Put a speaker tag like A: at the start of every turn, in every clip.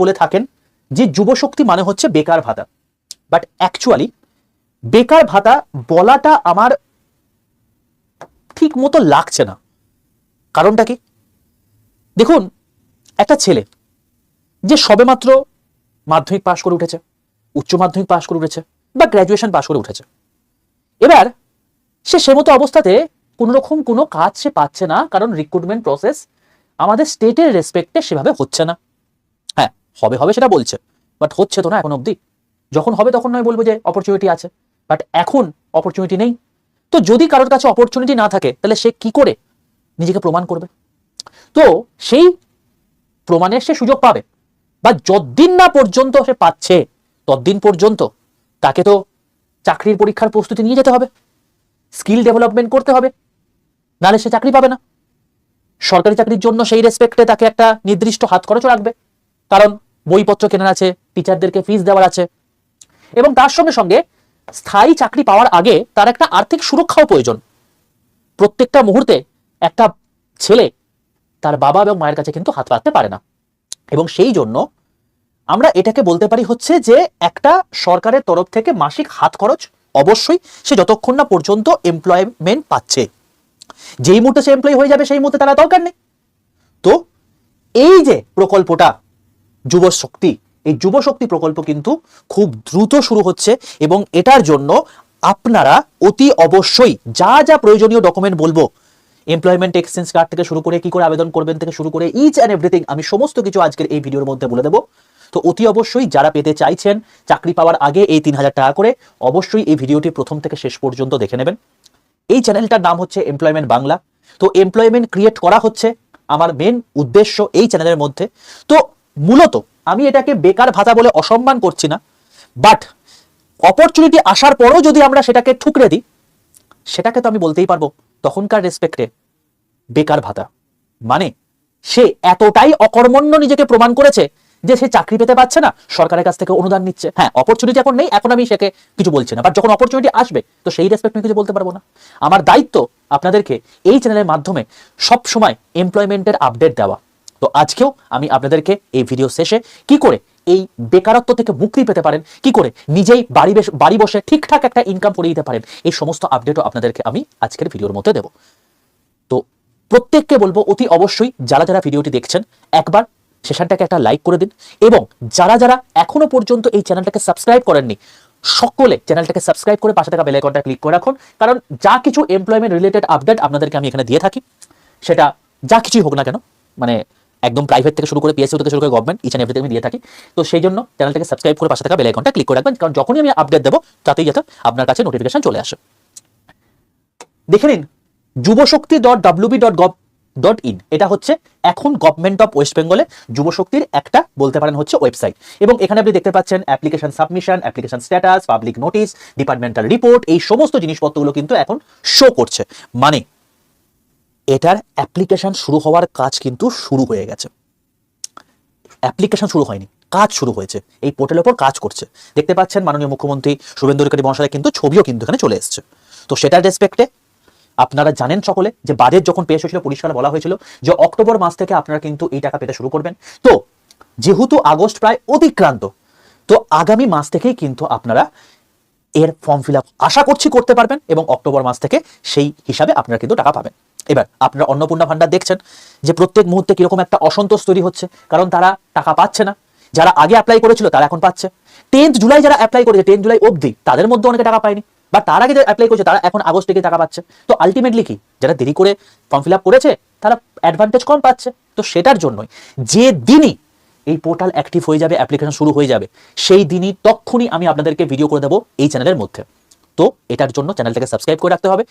A: বলে থাকেন যে যুবশক্তি মানে হচ্ছে বেকার ভাতা, বাট অ্যাকচুয়ালি বেকার ভাতা বলাটা আমার ঠিক মতো লাগছে না। কারণটা কি? দেখুন, একটা ছেলে যে সবেমাত্র মাধ্যমিক পাশ করে উঠেছে, উচ্চ মাধ্যমিক পাশ করে উঠেছে বা গ্র্যাজুয়েশন পাশ করে উঠেছে, এবার সে মতো অবস্থাতে কোন রকম কোনো কাজ সে পাচ্ছে না, কারণ রিক্রুটমেন্ট প্রসেস আমাদের স্টেটের রেসপেক্টে সেভাবে হচ্ছে না। হ্যাঁ, হবে হবে সেটা বলছে, বাট হচ্ছে তো না এখন অবধি। যখন হবে তখন নয় বলবো যে অপরচুনিটি আছে, বাট এখন অপরচুনিটি নেই। তো যদি কারোর কাছে অপরচুনিটি না থাকে তাহলে সে কি করে নিজেকে প্রমাণ করবে? তো সেই প্রমাণের সে সুযোগ পাবে, বা যতদিন না পর্যন্ত সে পাচ্ছে ততদিন পর্যন্ত তাকে তো চাকরির পরীক্ষার প্রস্তুতি নিয়ে যেতে হবে, স্কিল ডেভেলপমেন্ট করতে হবে, নাহলে সে চাকরি পাবে না। সরকারি চাকরির জন্য সেই রেসপেক্টে তাকে একটা নির্দিষ্ট হাত খরচও রাখবে, কারণ বইপত্র কেনার আছে, টিচারদেরকে ফিস দেওয়ার আছে, এবং তার সঙ্গে সঙ্গে স্থায়ী চাকরি পাওয়ার আগে তার একটা আর্থিক সুরক্ষাও প্রয়োজন। প্রত্যেকটা মুহূর্তে একটা ছেলে তার বাবা এবং মায়ের কাছে কিন্তু হাত পাততে পারে না, এবং সেই জন্য আমরা এটাকে বলতে পারি হচ্ছে যে একটা সরকারের তরফ থেকে মাসিক হাত খরচ অবশ্যই সে যতক্ষণ না পর্যন্ত এমপ্লয়মেন্ট পাচ্ছে। যেই মুহূর্তে সে এমপ্লয়ি হয়ে যাবে সেই মুহূর্তে তারা দরকার নেই। তো এই যে প্রকল্পটা যুবশক্তি, এই যুবশক্তি প্রকল্প কিন্তু খুব দ্রুত শুরু হচ্ছে, এবং এটার জন্য আপনারা অতি অবশ্যই যা যা প্রয়োজনীয় ডকুমেন্ট বলবো, এমপ্লয়মেন্ট এক্সচেঞ্জ কার্ড থেকে শুরু করে কি করে আবেদন করবেন থেকে শুরু করে ইচ অ্যান্ড এভরিথিং আমি সমস্ত কিছু আজকের এই ভিডিওর মধ্যে বলে দেবো। তো অতি অবশ্যই যারা পেতে চাইছেন চাকরি পাওয়ার আগে এই 3000 টাকা করে, অবশ্যই এই ভিডিওটি প্রথম থেকে শেষ পর্যন্ত দেখে নেবেন। এই চ্যানেলটার নাম হচ্ছে এমপ্লয়মেন্ট বাংলা। তো এমপ্লয়মেন্ট ক্রিয়েট করা হচ্ছে আমার মেন উদ্দেশ্য এই চ্যানেলের মধ্যে। তো মূলত আমি এটাকে বেকার ভাতা বলে অসম্মান করছি না, বাট অপরচুনিটি আসার পরও যদি আমরা সেটাকে ঠুকরে দিই, সেটাকে তো আমি বলতেই পারবো তখনকার রেসপেক্টে বেকার ভাতা। মানে সে এতটাই অকর্মণ্য নিজেকে প্রমাণ করেছে যে সে চাকরি পেতে পারছে না, সরকারের কাছ থেকে অনুদান নিচ্ছে। হ্যাঁ, অপরচুনিটি এখন নেই, এখন আমি সেকে কিছু বলছি না, বাট যখন অপরচুনিটি আসবে তো সেই রেসপেক্ট আমি কিছু বলতে পারবো না। আমার দায়িত্ব আপনাদেরকে এই চ্যানেলের মাধ্যমে সব সময় এমপ্লয়মেন্টের আপডেট দেওয়া। তো আজকেও আমি আপনাদেরকে এই ভিডিও শেষে কি করে এই বেকারত্ব থেকে মুক্তি পেতে পারেন, কি করে নিজেই বাড়ি বসে ঠিকঠাক একটা ইনকাম করে দিতে পারেন, এই সমস্ত আপডেটও আপনাদেরকে আমি আজকের ভিডিওর মধ্যে দেবো। তো প্রত্যেককে বলবো অতি অবশ্যই যারা যারা ভিডিওটি দেখছেন একবার সেশনটাকে একটা লাইক করে দিন, এবং যারা যারা এখনো পর্যন্ত এই চ্যানেলটাকে সাবস্ক্রাইব করেননি সকলে চ্যানেলটাকে সাবস্ক্রাইব করে পাশে থাকা বেল আইকনটা ক্লিক করে রাখুন, কারণ যা কিছু এমপ্লয়মেন্ট রিলেটেড আপডেট আপনাদেরকে আমি এখানে দিয়ে থাকি, সেটা যা কিছুই হোক না কেন, মানে একদম প্রাইভেট থেকে শুরু করে পিএসইউ থেকে শুরু করে গভর্নমেন্ট ইচ অ্যান্ড এভরিথিং আমি দিয়ে থাকি। তো সেই জন্য চ্যানেলটাকে সাবস্ক্রাইব করে পাশে থাকা বেল আইকনটা ক্লিক করে রাখবেন, কারণ যখনই আমি আপডেট দেবো তাতেই যাতে আপনার কাছে নোটিফিকেশন চলে আসে। দেখে নিন যুবশক্তি.wb.gov.in, এটা হচ্ছে এখন গভর্নমেন্ট অফ ওয়েস্ট বেঙ্গলে যুবশক্তির একটা বলতে পারেন হচ্ছে ওয়েবসাইট, এবং এখানে আপনি দেখতে পাচ্ছেন application submission, application status, public notice, departmental report, এই সমস্ত জিনিসপত্রগুলো কিন্তু এখন শো করছে। মানে এটার অ্যাপ্লিকেশন শুরু হওয়ার কাজ কিন্তু শুরু হয়ে গেছে। অ্যাপ্লিকেশন শুরু হয়নি, কাজ শুরু হয়েছে, এই পোর্টালের উপর কাজ করছে। দেখতে পাচ্ছেন মাননীয় মুখ্যমন্ত্রী শুভেন্দু অধিকারী মহাশয় কিন্তু ছবিও কিন্তু এখানে চলে এসেছে। তো সেটার রেসপেক্টে আপনারা জানেন সকলে যে বাজেট যখন পেশ হয়েছিল পরিষ্কার বলা হয়েছিল যে অক্টোবর মাস থেকে আপনারা কিন্তু এই টাকা পেতে শুরু করবেন। তো যেহেতু আগস্ট প্রায় অতিক্রান্ত, তো আগামী মাস থেকেই কিন্তু আপনারা এর ফর্ম ফিল আপ আশা করছি করতে পারবেন, এবং অক্টোবর মাস থেকে সেই হিসাবে আপনারা কিন্তু টাকা পাবেন। এবার আপনারা অন্নপূর্ণা ভান্ডার দেখছেন যে প্রত্যেক মুহূর্তে কিরকম একটা অসন্তোষ তৈরি হচ্ছে, কারণ তারা টাকা পাচ্ছে না। যারা আগে অ্যাপ্লাই করেছিল তারা এখন পাচ্ছে। 10th জুলাই যারা অ্যাপ্লাই করেছে 10 জুলাই অবধি, তাদের মধ্যে অনেকে টাকা পায়নি, বা তার আগে যারা অ্যাপ্লাই করেছে তারা এখন আগস্ট থেকে টাকা পাচ্ছে। তো আলটিমেটলি কি, যারা দেরি করে ফর্ম ফিল আপ করেছে তারা অ্যাডভান্টেজ কম পাচ্ছে। তো সেটার জন্যই যে দিনই এই পোর্টাল অ্যাক্টিভ হয়ে যাবে, অ্যাপ্লিকেশন শুরু হয়ে যাবে, সেই দিনই তখনই আমি আপনাদেরকে ভিডিও করে দেবো এই চ্যানেলের মধ্যে। তো এটার জন্য চ্যানেলটাকে সাবস্ক্রাইব করে রাখতে হবে,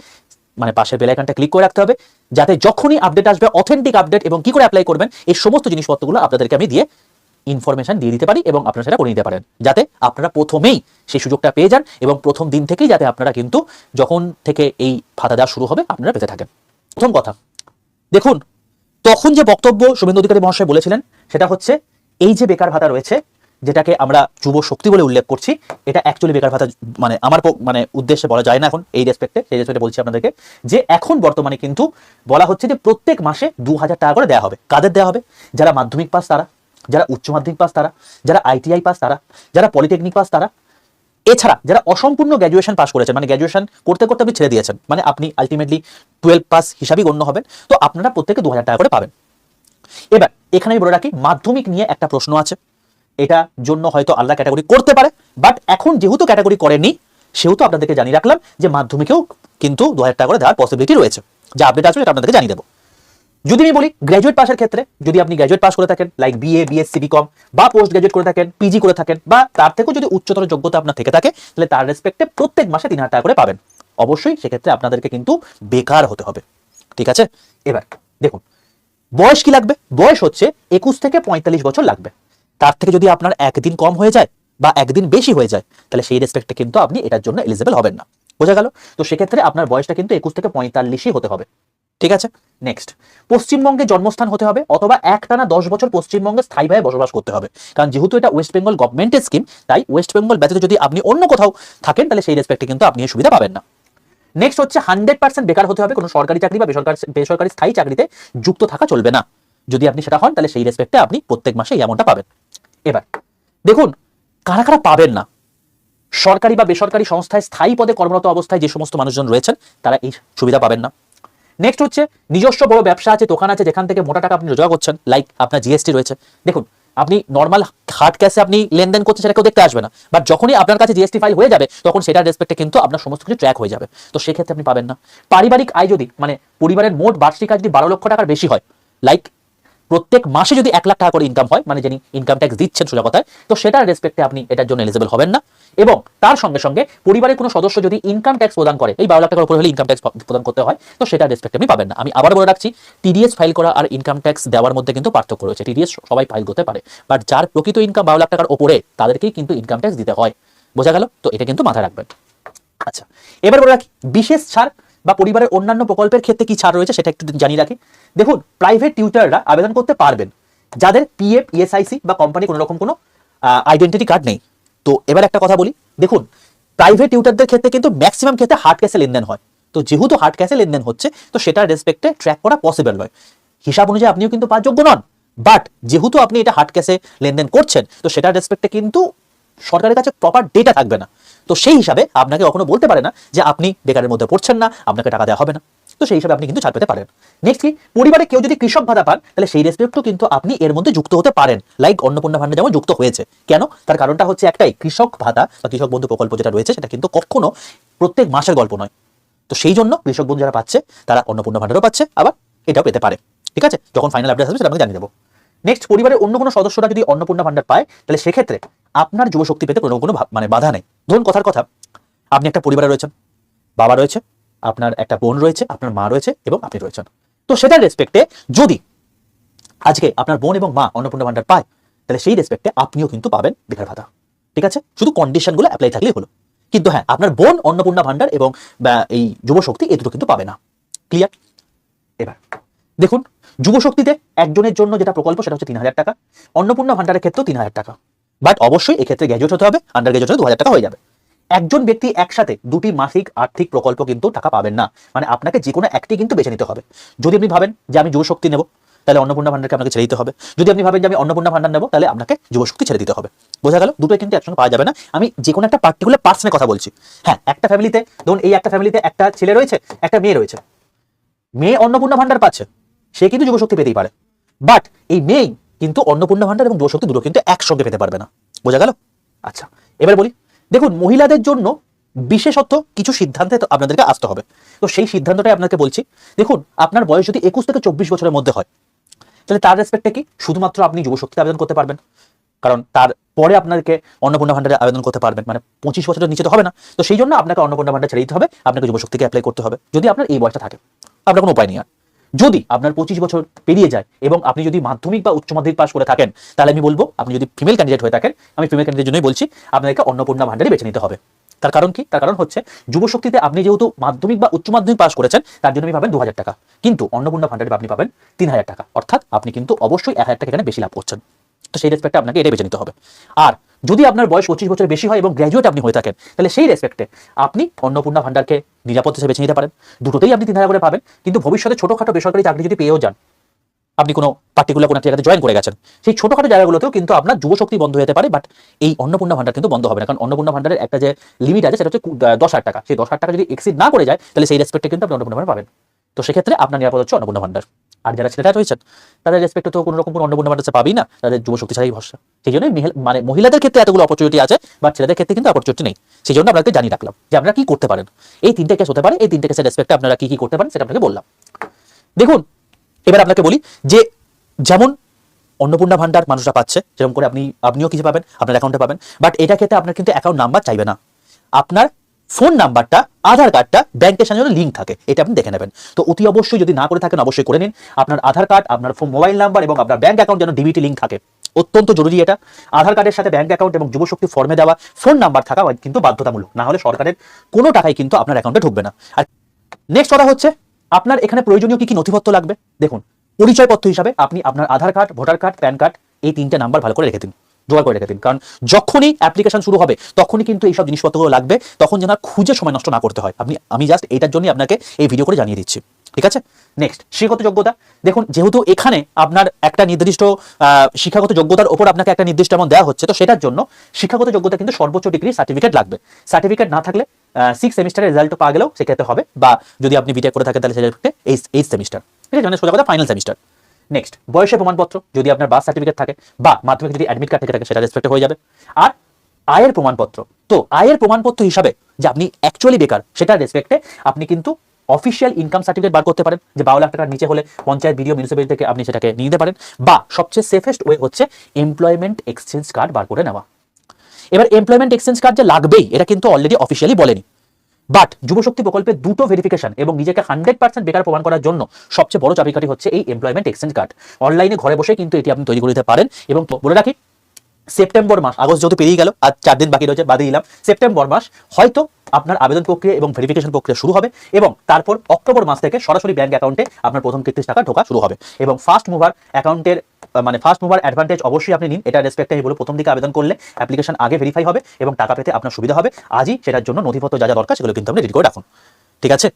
A: মানে পাশের বেল আইকনটা ক্লিক করে রাখতে হবে, যাতে যখনই আপডেট আসবে অথেন্টিক আপডেট এবং কি করে অ্যাপ্লাই করবেন এই সমস্ত জিনিসপত্রগুলো আপনাদেরকে আমি দিয়ে ইনফরমেশন দিয়ে দিতে পারি, এবং আপনারা সেটা করে নিতে পারেন, যাতে আপনারা প্রথমেই সেই সুযোগটা পেয়ে যান, এবং প্রথম দিন থেকেই যাতে আপনারা কিন্তু যখন থেকে এই ভাতা দেওয়া শুরু হবে আপনারা পেতে থাকেন। প্রথম কথা দেখুন, তখন যে বক্তব্য শুভেন্দু অধিকারী মহাশয় বলেছিলেন সেটা হচ্ছে এই যে বেকার ভাতা রয়েছে, যেটাকে আমরা যুব শক্তি বলে উল্লেখ করছি, এটা অ্যাকচুয়ালি বেকার ভাতা মানে আমার মানে উদ্দেশ্যে বলা যায় না এখন এই রেসপেক্টে, সেই রেসপেক্টে বলছি আপনাদেরকে যে এখন বর্তমানে কিন্তু বলা হচ্ছে যে প্রত্যেক মাসে 2000 টাকা করে দেওয়া হবে। কাদের দেওয়া হবে? যারা মাধ্যমিক পাস তারা, যারা উচ্চ মাধ্যমিক পাস তারা, যারা আইটিআই পাস তারা, যারা পলিটেকনিক পাস তারা, এছাড়া যারা অসম্পূর্ণ গ্র্যাজুয়েশন পাস করেছেন, মানে গ্র্যাজুয়েশন করতে করতে আপনি ছেড়ে দিয়েছেন, মানে আপনি আলটিমেটলি 12 পাস হিসাবেই গণ্য হবেন, তো আপনারা প্রত্যেকে 2000 টাকা করে পাবেন। এবার এখানে আমি বলে রাখি, মাধ্যমিক নিয়ে একটা প্রশ্ন আছে, এটা জন্য হয়তো আলাদা ক্যাটাগরি করতে পারে, বাট এখন যেহেতু ক্যাটাগরি করেনি সেহেতু আপনাদেরকে জানিয়ে রাখলাম যে মাধ্যমিকেও কিন্তু 2000 টাকা করে দেওয়ার পসিবিলিটি রয়েছে। যা আপডেট আসবে এটা আপনাদেরকে জানিয়ে দেবো। যদি আমি বলি গ্র্যাজুয়েট পাসের ক্ষেত্রে, যদি আপনি গ্র্যাজুয়েট পাস করে থাকেন লাইক বিএ, বিএসসি, বিকম বা পোস্ট গ্র্যাজুয়েট করে থাকেন, পিজি করে থাকেন, বা তার থেকেও যদি উচ্চতর যোগ্যতা আপনার থেকে থাকে, তাহলে তার রেসপেক্টে প্রত্যেক মাসে 3000 টাকা করে পাবেন। অবশ্যই সেক্ষেত্রে আপনাদেরকে কিন্তু বেকার হতে হবে, ঠিক আছে? এবার দেখুন, বয়স কি লাগবে? বয়স হচ্ছে 21 থেকে 45 বছর লাগবে। তার থেকে যদি আপনার একদিন কম হয়ে যায় বা একদিন বেশি হয়ে যায়, তাহলে সেই রেসপেক্টে কিন্তু আপনি এটার জন্য এলিজিবল হবেন না। বোঝা গেল? তো সেক্ষেত্রে আপনার বয়সটা কিন্তু 21 থেকে 45ই হতে হবে, ঠিক আছে? নেক্সট, পশ্চিমবঙ্গে জন্মস্থান হতে হবে অথবা একটানা 10 বছর পশ্চিমবঙ্গে স্থায়ীভাবে বসবাস করতে হবে। কারণ যেহেতু এটা ওয়েস্ট বেঙ্গল গভর্নমেন্টের স্কিম, তাই ওয়েস্ট বেঙ্গল ব্যতীত যদি আপনি অন্য কোথাও থাকেন, তাহলে সেই রেসপেক্টে কিন্তু আপনি এই সুবিধা পাবেন না। নেক্সট হচ্ছে 100% বেকার হতে হবে, কোনো সরকারি চাকরি বা বেসরকারি স্থায়ী চাকরিতে যুক্ত থাকা চলবে না। যদি আপনি সেটা হন, তাহলে সেই রেসপেক্টে আপনি প্রত্যেক মাসে এই অ্যামাউন্টটা পাবেন। এবার দেখুন, কারা কারা পাবেন না। সরকারি বা বেসরকারি সংস্থায় স্থায়ী পদে কর্মরত অবস্থায় যে সমস্ত মানুষজন রয়েছেন, তারা এই সুবিধা পাবেন না। নেক্সট হচ্ছে নিজস্ব বড় ব্যবসা আছে, দোকান আছে, যেখান থেকে মোটা টাকা আপনি রোজগার করছেন, লাইক আপনার জিএসটি রয়েছে। দেখুন, আপনি নর্মাল হার্ড ক্যাশে আপনি লেনদেন করছেন, সেটা কেউ দেখতে আসবে না, বাট যখনই আপনার কাছে জিএসটি ফাইল হয়ে যাবে, তখন সেটার রেসপেক্টে কিন্তু আপনার সমস্ত কিছু ট্র্যাক হয়ে যাবে। তো সেক্ষেত্রে আপনি পাবেন না। পারিবারিক আয় যদি, মানে পরিবারের মোট বার্ষিক আয় যদি 12 লক্ষ টাকার বেশি হয়, লাইক প্রত্যেক মাসে যদি 1 লাখ টাকা করে ইনকাম হয়, মানে যিনি ইনকাম ট্যাক্স দিচ্ছেন সোজা কথায়, তো সেটার রেসপেক্টে আপনি এটার জন্য এলিজিবল হবেন না। এবং তার সঙ্গে সঙ্গে পরিবারের কোনো সদস্য যদি ইনকাম ট্যাক্স প্রদান করে, এই 12 লাখ টাকার উপরে হলে ইনকাম ট্যাক্স প্রদান করতে হয়, তো সেটার রেসপেক্টে আপনি পাবেন না। আমি আবার বলে রাখছি, টিডিএস ফাইল করা আর ইনকাম ট্যাক্স দেওয়ার মধ্যে কিন্তু পার্থক্য রয়েছে। টিডিএস সবাই ফাইল করতে পারে, বাট যার প্রকৃত ইনকাম 12 লাখ টাকার উপরে, তাদেরকেই কিন্তু ইনকাম ট্যাক্স দিতে হয়। বোঝা গেল? তো এটা কিন্তু মাথায় রাখবেন। আচ্ছা, এবার বলে রাখি বিশেষ ছাড় বা পরিবারের অন্যান্য প্রকল্পের ক্ষেত্রে কি ছাড় রয়েছে সেটা একটু জানিয়ে রাখি। দেখুন, প্রাইভেট টিউটররা আবেদন করতে পারবেন যাদের পিএফ, ইএসআইসি বা কোম্পানি কোনো রকম কোনো আইডেন্টিটি কার্ড নেই। তো এবার একটা কথা বলি, দেখুন প্রাইভেট টিউটরদের ক্ষেত্রে কিন্তু ম্যাক্সিমাম ক্ষেত্রে হার্ড ক্যাশে লেনদেন হয়। তো যেহেতু হার্ড ক্যাশে লেনদেন হচ্ছে, তো সেটার রেসপেক্টে ট্র্যাক করা পসিবল নয়। হিসাব অনুযায়ী আপনিও কিন্তু পাওয়ার যোগ্য নন, বাট যেহেতু আপনি এটা হার্ড ক্যাশে লেনদেন করছেন, তো সেটার রেসপেক্টে কিন্তু সরকারের কাছে প্রপার ডেটা থাকবে না। তো সেই হিসাবে আপনাকে কখনো বলতে পারে না যে আপনি বেকারের মধ্যে পড়ছেন না, আপনাকে টাকা দেওয়া হবে না। তো সেই হিসাবে আপনি কিন্তু ছাড় পেতে পারেন। নেক্সট কি, পরিবারে কেউ যদি কৃষক ভাতা পান, তাহলে সেই রেসপেক্টও কিন্তু আপনি এর মধ্যে যুক্ত হতে পারেন, লাইক অন্নপূর্ণা ভান্ডার যেমন যুক্ত হয়েছে। কেন? তার কারণটা হচ্ছে একটাই, কৃষক ভাতা বা কৃষক বন্ধু প্রকল্প যেটা রয়েছে, সেটা কিন্তু কখনো প্রত্যেক মাসের গল্প নয়। তো সেই জন্য কৃষক বন্ধু যারা পাচ্ছে, তারা অন্নপূর্ণা ভান্ডারও পাচ্ছে, আবার এটাও পেতে পারে। ঠিক আছে? যখন ফাইনাল আপডেট আসবে সেটা আমি জানিয়ে দেবো। নেক্সট, পরিবারের অন্য কোনো সদস্যরা যদি অন্নপূর্ণা ভান্ডার পায়, তাহলে সেক্ষেত্রে আপনার যুবশক্তি পেতে কোনো মানে বাধা নেই। ধরুন কথার কথা, আপনি একটা পরিবারে রয়েছেন, বাবা রয়েছে, আপনার একটা বোন রয়েছে, আপনার মা রয়েছে এবং আপনি রয়েছেন। তো সেটার রেসপেক্টে যদি আজকে আপনার বোন এবং মা অন্নপূর্ণা ভান্ডার পায়, তাহলে সেই রেসপেক্টে আপনিও কিন্তু পাবেন বেকার ভাতা। ঠিক আছে? শুধু কন্ডিশনগুলো অ্যাপ্লাই থাকলেই হলো। কিন্তু হ্যাঁ, আপনার বোন অন্নপূর্ণা ভান্ডার এবং এই যুবশক্তি এই দুটো কিন্তু পাবে না। ক্লিয়ার? এবার দেখুন, যুবশক্তিতে একজনের জন্য যেটা প্রকল্প, সেটা হচ্ছে 3000 টাকা। অন্নপূর্ণা ভান্ডারের ক্ষেত্রেও 3000 টাকা, বাট অবশ্যই এক্ষেত্রে গ্র্যাজুয়েট হতে হবে, আন্ডার গ্র্যাজুয়েট হলে 2000 টাকা হয়ে যাবে। একজন ব্যক্তি একসাথে দুটি মাসিক আর্থিক প্রকল্প কিন্তু টাকা পাবেন না, মানে আপনাকে যে কোনো একটি কিন্তু বেছে নিতে হবে। যদি আপনি ভাবেন যে আমি যুবশক্তি নেব, তাহলে অন্নপূর্ণা ভান্ডারকে আপনাকে ছেড়ে দিতে হবে। যদি আপনি ভাবেন যে আমি অন্নপূর্ণা ভান্ডার নেব, তাহলে আপনাকে যুবশক্তি ছেড়ে দিতে হবে। বোঝা গেল? দুটোই কিন্তু একসঙ্গে পাওয়া যাবে না। আমি যে কোনো একটা পার্টিকুলার পার্সনের কথা বলছি। হ্যাঁ, একটা ফ্যামিলিতে ধরুন, এই একটা ফ্যামিলিতে একটা ছেলে রয়েছে, একটা মেয়ে রয়েছে। মেয়ে অন্নপূর্ণা ভান্ডার পাচ্ছে, সে কিন্তু যুবশক্তি পেতেই পারে, বাট এই মেয়ে কিন্তু অন্নপূর্ণা ভান্ডার এবং যুবশক্তি দুটো কিন্তু একসঙ্গে পেতে পারবে না। বোঝা গেল? আচ্ছা, এবার বলি, দেখুন মহিলাদের জন্য বিশেষত কিছু সিদ্ধান্তে আপনাদেরকে আসতে হবে। তো সেই সিদ্ধান্তটাই আপনাকে বলছি। দেখুন, আপনার বয়স যদি 21 থেকে 24 বছরের মধ্যে হয়, তাহলে তার রেসপেক্টে কি শুধুমাত্র আপনি যুবশক্তিতে আবেদন করতে পারবেন, কারণ তারপরে আপনাকে অন্নপূর্ণা ভান্ডারে আবেদন করতে পারবেন, মানে 25 বছরের নিচে তো হবে না। তো সেই জন্য আপনাকে অন্নপূর্ণা ভান্ডার ছেড়ে দিতে হবে, আপনাকে যুবশক্তিকে অ্যাপ্লাই করতে হবে যদি আপনার এই বয়সটা থাকে। আপনার কোনো উপায় নেই। আর যদি আপনার 25 বছর পেরিয়ে যায় এবং আপনি যদি মাধ্যমিক বা উচ্চ মাধ্যমিক পাস করে থাকেন, তাহলে আমি বলবো, আপনি যদি ফিমেল ক্যান্ডিডেট হয়ে থাকেন, আমি ফিমেল ক্যান্ডিডেটের জন্যই বলছি, আপনাকে অন্নপূর্ণা ভান্ডারই বেছে নিতে হবে। তার কারণ কি? তার কারণ হচ্ছে যুবশক্তিতে আপনি যেহেতু মাধ্যমিক বা উচ্চ মাধ্যমিক পাস করেছেন, তার জন্য আপনি পাবেন 2000 টাকা, কিন্তু অন্নপূর্ণা ভান্ডারে আপনি পাবেন 3000 টাকা, অর্থাৎ আপনি কিন্তু অবশ্যই 1000 টাকা এখানে বেশি লাভ করছেন। তো সেই রেসপেক্টে আপনাকে এটাই বেছে নিতে হবে। আর যদি আপনার বয়স 25 বছর বেশি হয় এবং গ্র্যাজুয়েট আপনি হয়ে থাকেন, তাহলে সেই রেসপেক্টে আপনি অন্নপূর্ণা ভান্ডারকে নিরাপদ হিসেবে বেছে নিতে পারেন। দুটোতেই আপনি 3000 করে পাবেন, কিন্তু ভবিষ্যতে ছোটখাটো বেসরকারি চাকরি যদি পেয়েও যান, আপনি কোনো পার্টিকুলার কোনো একটা জায়গাতে জয়েন করে গেছেন, সেই ছোটখাটো জায়গাগুলোতেও কিন্তু আপনার যুবশক্তি বন্ধ হতে পারে, বাট এই অন্নপূর্ণা ভান্ডার কিন্তু বন্ধ হবে না। কারণ অন্নপূর্ণা ভান্ডারের একটা যে লিমিট আছে সেটা হচ্ছে 10,000 টাকা। সেই 10,000 টাকা যদি এক্সিড না করে যায়, তাহলে সেই রেসপেক্টে কিন্তু আপনি অন্নপূর্ণা ভান্ডার পাবেন। তো সেক্ষেত্রে আপনার নিরাপদ হচ্ছে অন্নপূর্ণা ভান্ডার। আর যারা ছেলেরা রয়েছেন তাদের রেসপেক্টে তো কোনো রকম কোনো অন্নপূর্ণা ভান্ডার পাবেই না, তাদের যুবশক্তি ছাড়াই ভরসা। সেই জন্যই মানে মহিলাদের ক্ষেত্রে এতগুলো অপরচুনিটি আছে, বাট ছেলেদের ক্ষেত্রে কিন্তু অপরচুনিটি নেই। সেই জন্য আপনাকে জানিয়ে রাখলাম যে আপনারা কি করতে পারেন। এই 3টে কেস হতে পারে, এই 3টে কেসের রেসপেক্টে আপনারা কি কি করতে পারেন সেটা আপনাকে বললাম। দেখুন, এবার আপনাকে বলি যে যেমন অন্নপূর্ণা ভান্ডার মানুষরা পাচ্ছে, যেরকম করে আপনিও কিছু পাবেন, আপনার অ্যাকাউন্টে পাবেন, বাট এটা ক্ষেত্রে আপনার কিন্তু অ্যাকাউন্ট নাম্বার চাইবে না। আপনার ফোন নাম্বারটা, আধার কার্ডটা ব্যাংকের সাথে লিঙ্ক থাকে, এটা আপনি দেখে নেবেন। তো অতি অবশ্যই যদি না করে থাকেন অবশ্যই করে নিন। আপনার আধার কার্ড, আপনার মোবাইল নাম্বার এবং আপনার ব্যাংক অ্যাকাউন্ট যেন ডিবিটি লিঙ্ক থাকে, অত্যন্ত জরুরি এটা। আধার কার্ডের সাথে ব্যাংক অ্যাকাউন্ট এবং যুবশক্তি ফর্মে দেওয়া ফোন নাম্বার থাকা কিন্তু বাধ্যতামূলক, না হলে সরকারের কোনো টাকাই কিন্তু আপনার অ্যাকাউন্টে ঢুকবে না। আর নেক্সট কথা হচ্ছে আপনার এখানে প্রয়োজনীয় কি কি নথিপত্র লাগবে। দেখুন, পরিচয়পত্র হিসাবে আপনি আপনার Aadhaar card, voter card, PAN card, এই 3টে নাম্বার ভালো করে রেখে দিন, জোগাড় করে রেখে দিন। কারণ যখনই অ্যাপ্লিকেশন শুরু হবে তখনই কিন্তু এইসব জিনিসপত্রগুলো লাগবে, তখন যেন খুঁজে সময় নষ্ট না করতে হয়। আমি জাস্ট এইটার জন্যই আপনাকে এই ভিডিও করে জানিয়ে দিচ্ছি, ঠিক আছে। নেক্সট, শিক্ষাগত যোগ্যতা। দেখুন, যেহেতু এখানে আপনার একটা নির্দিষ্ট শিক্ষাগত যোগ্যতার উপর আপনাকে একটা নির্দিষ্ট এমন দেওয়া হচ্ছে, তো সেটার জন্য শিক্ষাগত যোগ্যতা কিন্তু সর্বোচ্চ ডিগ্রি সার্টিফিকেট লাগবে। সার্টিফিকেট না থাকলে 6 সেমিস্টারের রেজাল্ট পাওয়া গেলেও সেক্ষেত্রে হবে, বা যদি আপনি বিটেক করে থাকেন তাহলে সেক্ষেত্রে 8 সেমিস্টার, ঠিক আছে, মানে সোজা কথা ফাইনাল সেমিস্টার। নেক্সট, বয়সের প্রমাণপত্র, যদি আপনার বার্থ সার্টিফিকেট থাকে বা মাধ্যমিক যদি অ্যাডমিট কার্ড থেকে থাকে সেটা রেসপেক্টে হয়ে যাবে। আর আয়ের প্রমাণপত্র, তো আয়ের প্রমাণপত্র হিসাবে যে আপনি অ্যাকচুয়ালি বেকার সেটার রেসপেক্টে আপনি কিন্তু অফিসিয়াল ইনকাম সার্টিফিকেট বার করতে পারেন, যে 12 লাখ টাকার নিচে হলে পঞ্চায়েত, বিডিও, মিউনিসিপ্যালিটি থেকে আপনি সেটাকে নিয়ে নিতে পারেন, বা সবচেয়ে সেফেস্ট ওয়ে হচ্ছে এমপ্লয়মেন্ট এক্সচেঞ্জ কার্ড বার করে নেওয়া। এবার এমপ্লয়মেন্ট এক্সচেঞ্জ কার্ড যে লাগবেই এটা কিন্তু অলরেডি অফিসিয়ালি বলেনি, বাট যুবশক্তি প্রকল্পে দুটো ভেরিফিকেশন এবং নিজেকে 100% বেকার প্রমাণ করার জন্য সবচেয়ে বড় চাবিকাঠি হচ্ছে এই এমপ্লয়মেন্ট এক্সচেঞ্জ কার্ড। অনলাইনে ঘরে বসে কিন্তু এটি আপনি তৈরি করে দিতে পারেন। এবং বলে রাখি, সেপ্টেম্বর মাস, আগস্ট যেহেতু পেরিয়ে গেল, আজ 4 দিন বাকি রয়েছে, বাদে দিলাম সেপ্টেম্বর মাস হয়তো আপনার আবেদন প্রক্রিয়া এবং ভেরিফিকেশন প্রক্রিয়া শুরু হবে, এবং তারপর অক্টোবর মাস থেকে সরাসরি ব্যাংক অ্যাকাউন্টে আপনার প্রথম 33 টাকা ঢোকা শুরু হবে। এবং ফার্স্ট মুভার অ্যাকাউন্টের মানে ফার্স্ট মুভার অ্যাডভান্টেজ অবশ্যই আপনি নিন, এটা রেসপেক্টে আমি বলবো প্রথম দিকে আবেদন করলে অ্যাপ্লিকেশন আগে ভেরিফাই হবে এবং টাকা পেতে আপনার সুবিধা হবে। আজই সেটার জন্য নথিপত্র যা যা দরকার সেগুলো কিন্তু আপনি রেডি করে রাখুন, ঠিক আছে।